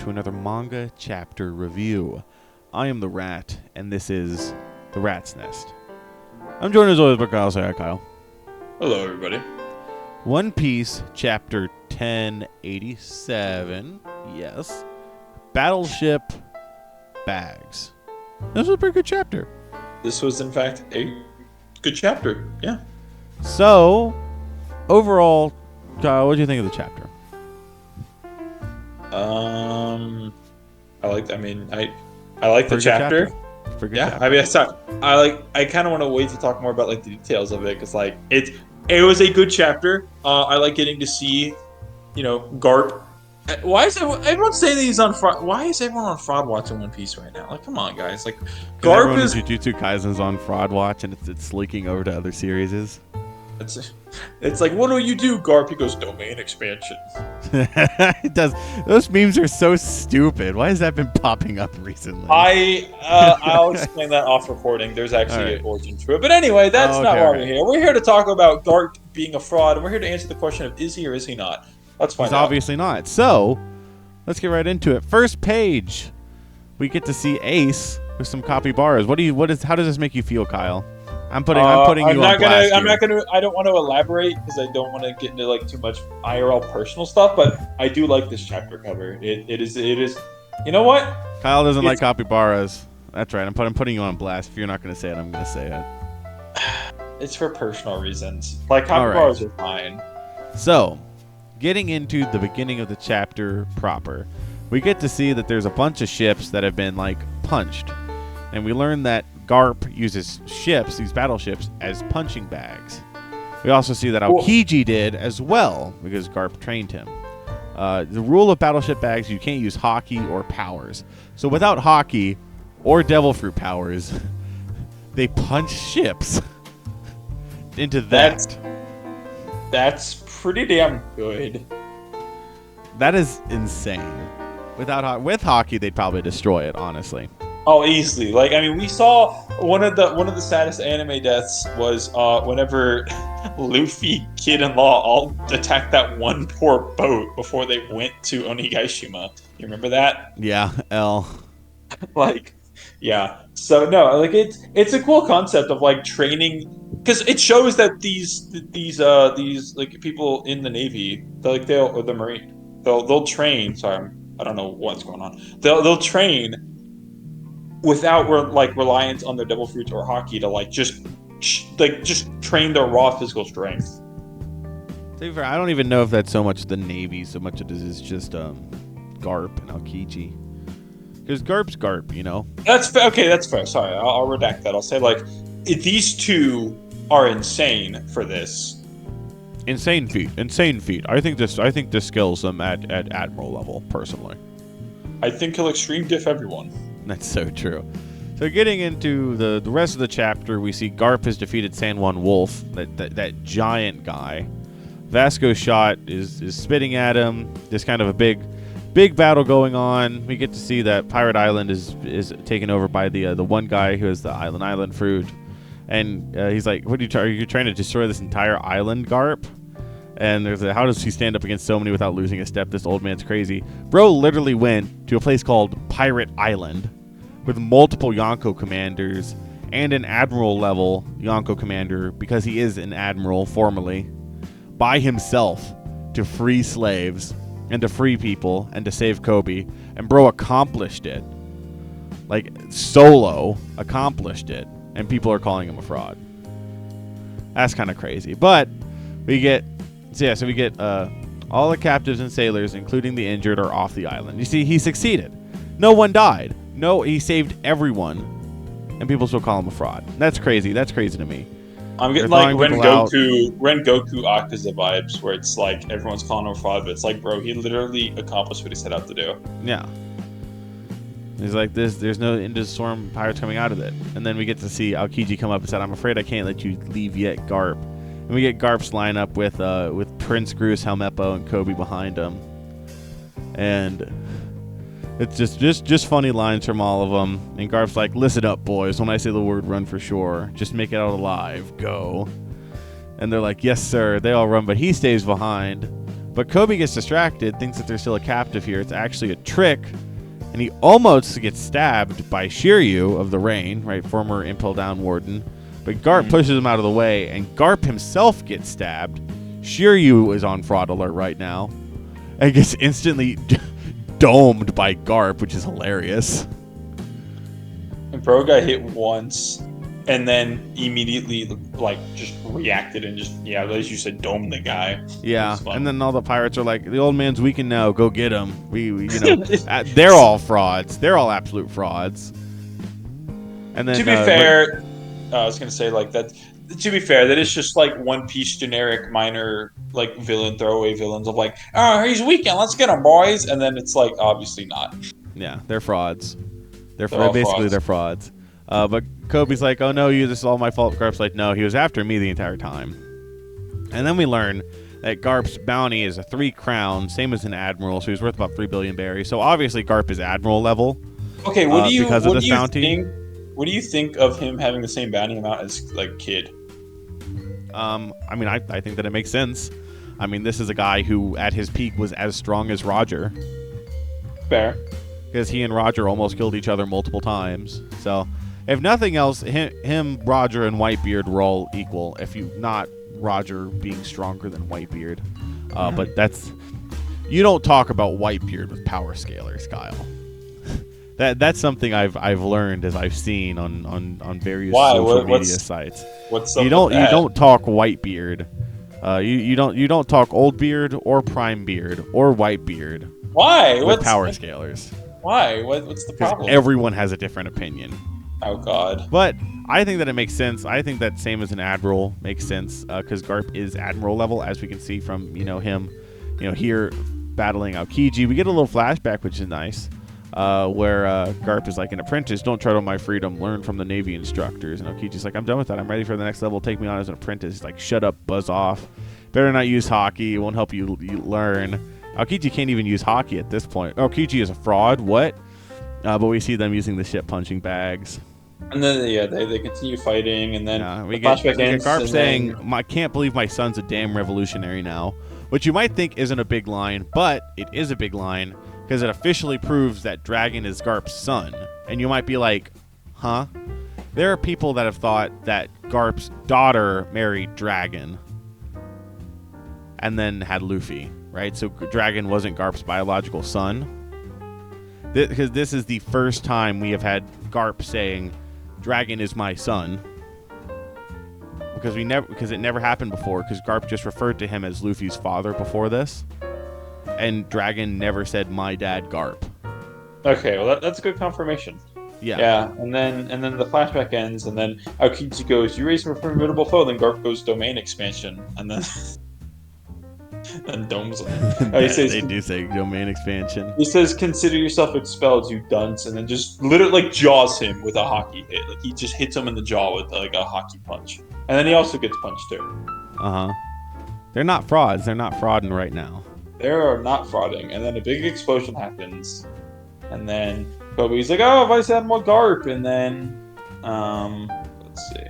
to another manga chapter review. I am the Rat, and this is The Rat's Nest. I'm joined as always by Kyle. Say hi, Kyle. Hello, everybody. One Piece, chapter 1087. Yes. Battleship Bags. This was a pretty good chapter. This was, in fact, a good chapter. Yeah. So, overall, Kyle, what do you think of the chapter? I like the chapter. Yeah, chapter. I kind of want to wait to talk more about like the details of it because like it was a good chapter. I like getting to see, Garp. Why is everyone saying that he's on fraud? Why is everyone on fraud watching One Piece right now? Like, come on, guys. Like, Garp is Jujutsu Kaisen's on fraud watch and it's leaking over to other series. It's like, what do you do, Garp? He goes, domain expansion. It does. Those memes are so stupid. Why has that been popping up recently? I'll explain that off recording. There's actually an origin to it. But anyway, that's not why we're here. We're here to talk about Garp being a fraud, and we're here to answer the question of is he or is he not? Let's find out. He's obviously not. So, let's get right into it. First page, we get to see Ace with some capybaras. How does this make you feel, Kyle? I'm putting you on blast. I don't want to elaborate because I don't want to get into like too much IRL personal stuff, but I do like this chapter cover. It is. You know what? Kyle doesn't like capybaras. That's right. I'm putting you on blast. If you're not going to say it, I'm going to say it. It's for personal reasons. Like capybaras are fine. So, getting into the beginning of the chapter proper, we get to see that there's a bunch of ships that have been like punched, and we learn that Garp uses ships, these battleships, as punching bags. We also see that Aokiji did as well, because Garp trained him. The rule of battleship bags, you can't use Haki or powers. So without Haki or Devil Fruit powers, they punch ships into that. That's pretty damn good. That is insane. With Haki, they'd probably destroy it, honestly. Oh, easily. Like, I mean, we saw one of the saddest anime deaths was whenever Luffy, Kid, and Law all attacked that one poor boat before they went to Onigashima. You remember that? Yeah, L. Like, yeah. So no, like it's a cool concept of like training because it shows that these like people in the Navy, or the Marine, they'll train. Sorry, I don't know what's going on. They'll train without reliance on their devil fruits or Haki to just train their raw physical strength. To be fair, I don't even know if that's so much the Navy, so much it is just Garp and Aokiji. Because Garp's Garp, you know. That's fair. Okay, that's fair. Sorry, I'll redact that. I'll say these two are insane for this. Insane feat. I think this skills them at admiral level personally. I think he'll extreme diff everyone. That's so true. So getting into the rest of the chapter, we see Garp has defeated San Juan Wolf, that giant guy. Vasco's shot is spitting at him. There's kind of a big battle going on. We get to see that Pirate Island is taken over by the one guy who has the island fruit, and he's like, "What are you trying to destroy this entire island, Garp?" And there's how does he stand up against so many without losing a step? This old man's crazy. Bro literally went to a place called Pirate Island with multiple Yonko commanders and an admiral level Yonko commander, because he is an admiral formerly, by himself to free slaves and to free people and to save Kobe. And bro accomplished it. Like, solo accomplished it. And people are calling him a fraud. That's kind of crazy. But we get all the captives and sailors, including the injured, are off the island. You see, he succeeded. No one died. No, he saved everyone, and people still call him a fraud. That's crazy. That's crazy to me. I'm getting like Ren Goku Akaza vibes, where it's like everyone's calling him a fraud, but it's like, bro, he literally accomplished what he set out to do. Yeah. He's like, there's no end to storm pirates coming out of it. And then we get to see Aokiji come up and said, "I'm afraid I can't let you leave yet, Garp." And we get Garp's line up with Prince Grus, Helmeppo, and Kobe behind him. And it's just funny lines from all of them. And Garp's like, "Listen up, boys. When I say the word run for shore, just make it out alive. Go." And they're like, "Yes, sir." They all run, but he stays behind. But Kobe gets distracted, thinks that there's still a captive here. It's actually a trick, and he almost gets stabbed by Shiryu of the Rain, right, former Impel Down Warden. But Garp pushes him out of the way, and Garp himself gets stabbed. Shiryu is on fraud alert right now, and gets instantly domed by Garp, which is hilarious. And bro got hit once, and then immediately like just reacted and just as you said, domed the guy. Yeah, and then all the pirates are like, the old man's weakened now. Go get him. We they're all frauds. They're all absolute frauds. And then to be fair, I was gonna say like that. To be fair, that is just like One Piece generic minor like villain throwaway villains of like, oh, he's weakened. Let's get him, boys. And then it's like obviously not. Yeah, they're frauds. They're basically frauds. They're frauds. But Kobe's like, oh no, this is all my fault. Garp's like, no, he was after me the entire time. And then we learn that Garp's bounty is a 3 crown, same as an admiral, so he's worth about 3 billion berries. So obviously Garp is admiral level. Okay, what do you because of this bounty? What do you think of him having the same bounty amount as like Kid? I mean, I think that it makes sense. I mean, this is a guy who at his peak was as strong as Roger. Fair. Because he and Roger almost killed each other multiple times. So, if nothing else, him, Roger, and Whitebeard were all equal. If you not Roger being stronger than Whitebeard, but you don't talk about Whitebeard with power scalers, Kyle. That's something I've learned as I've seen on various social media sites. What's you don't talk Whitebeard. You don't talk Old Beard or Prime Beard or Whitebeard. Why? With power scalers. Why? What's the problem? Everyone has a different opinion. Oh God. But I think that it makes sense. I think that same as an admiral makes sense because Garp is admiral level, as we can see from him, here battling Aokiji. We get a little flashback, which is nice, where Garp is like, an apprentice, don't tread on my freedom, learn from the Navy instructors. And Aokiji's like, I'm done with that. I'm ready for the next level. Take me on as an apprentice. He's like, shut up, buzz off. Better not use hockey. It won't help you learn. Aokiji can't even use hockey at this point. Aokiji is a fraud. What? But we see them using the ship punching bags. And then they continue fighting, and then we get Garp saying, I can't believe my son's a damn revolutionary now. Which you might think isn't a big line, but it is a big line because it officially proves that Dragon is Garp's son. And you might be like, huh? There are people that have thought that Garp's daughter married Dragon and then had Luffy, right? So Dragon wasn't Garp's biological son. Because this is the first time we have had Garp saying, Dragon is my son. Because it never happened before, because Garp just referred to him as Luffy's father before this. And Dragon never said, my dad Garp. Okay, well that's a good confirmation. Yeah, and then the flashback ends, and then Aokiji goes, you raise a formidable foe, then Garp goes domain expansion, and then and domes him. They do say domain expansion. He says, consider yourself expelled, you dunce, and then just literally like jaws him with a hockey hit. Like he just hits him in the jaw with like a hockey punch. And then he also gets punched too. They're not frauds. They're not frauding right now. They're not frauding. And then a big explosion happens. And then Kobe's like, oh, Vice Admiral Garp. And then, let's see.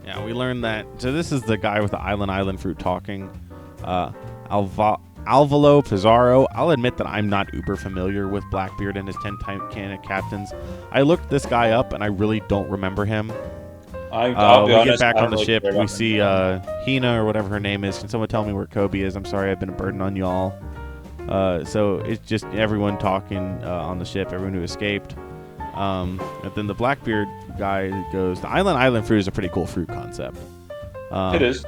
Yeah, we learned that. So this is the guy with the island fruit talking. Alvaro Pizarro. I'll admit that I'm not uber familiar with Blackbeard and his 10 Titanic captains. I looked this guy up, and I really don't remember him. I'll be honest, get back on the ship. We see Hina, or whatever her name is. Can someone tell me where Kobe is? I'm sorry, I've been a burden on y'all. So it's just everyone talking on the ship, everyone who escaped. And then the Blackbeard guy goes, the island fruit is a pretty cool fruit concept. It is.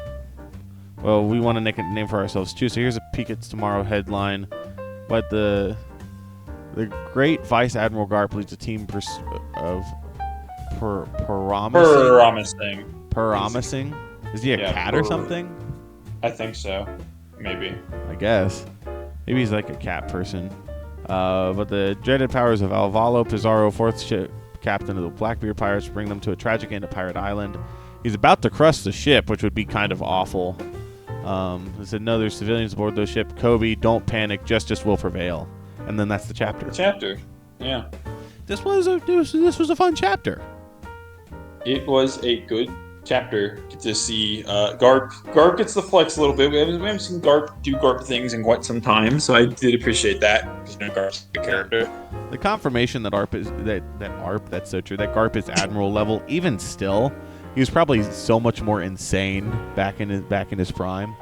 Well, we want to make a name for ourselves too. So here's a Peek It's Tomorrow headline. But the great Vice Admiral Garp leads a team of promising. Is he a cat or something? I think so. Maybe. I guess. Maybe he's like a cat person. But the dreaded powers of Alvaro Pizarro, 4th ship captain of the Blackbeard Pirates, bring them to a tragic end at Pirate Island. He's about to crush the ship, which would be kind of awful. He said, no, there's civilians aboard the ship. Kobe, don't panic. Justice will prevail. And then that's the chapter. Yeah. This was a fun chapter. It was a good chapter, get to see Garp. Garp gets the flex a little bit. We haven't seen Garp do Garp things in quite some time, so I did appreciate that. Because Garp's a good character. The confirmation that that's so true. That Garp is admiral level. Even still, he was probably so much more insane back in his prime.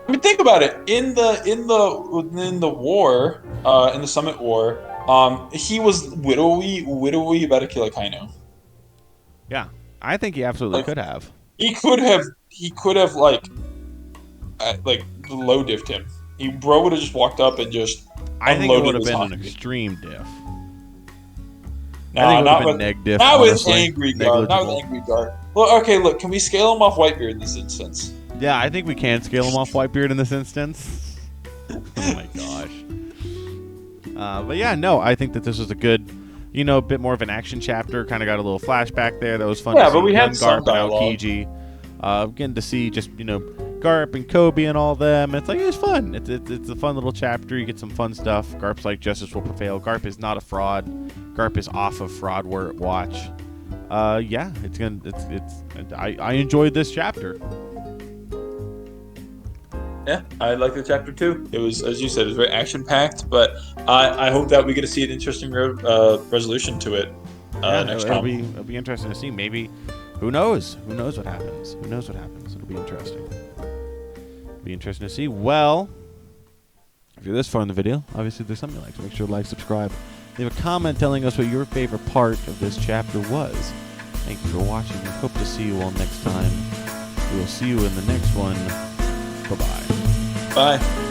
I mean, think about it. In the war, in the Summit War, he was widowy about to kill Akainu. Yeah, I think he absolutely could have. He could have like low diffed him. Bro would have just walked up and just. I think it would have been an extreme diff. I think it would have been neg diff. Not with angry Garp. Well, okay, look, can we scale him off Whitebeard in this instance? Yeah, I think we can scale him off Whitebeard in this instance. Oh my gosh. But yeah, no, I think that this was a good, a bit more of an action chapter. Kind of got a little flashback there. That was fun. Yeah, to see but we had some Garp and Aokiji. Getting to see just Garp and Kobe and all them. It's like it's fun. It's a fun little chapter. You get some fun stuff. Garp's like justice will prevail. Garp is not a fraud. Garp is off of fraud watch. Yeah, I enjoyed this chapter. Yeah, I like the chapter too. It was, as you said, it was very action packed, but I hope that we get to see an interesting resolution to it next time. It'll be interesting to see. Maybe, who knows? Who knows what happens? It'll be interesting. Be interesting to see. Well, if you're this far in the video, obviously there's something you like, so make sure to like, subscribe, leave a comment telling us what your favorite part of this chapter was. Thank you for watching. We hope to see you all next time. We will see you in the next one. Bye-bye. Bye.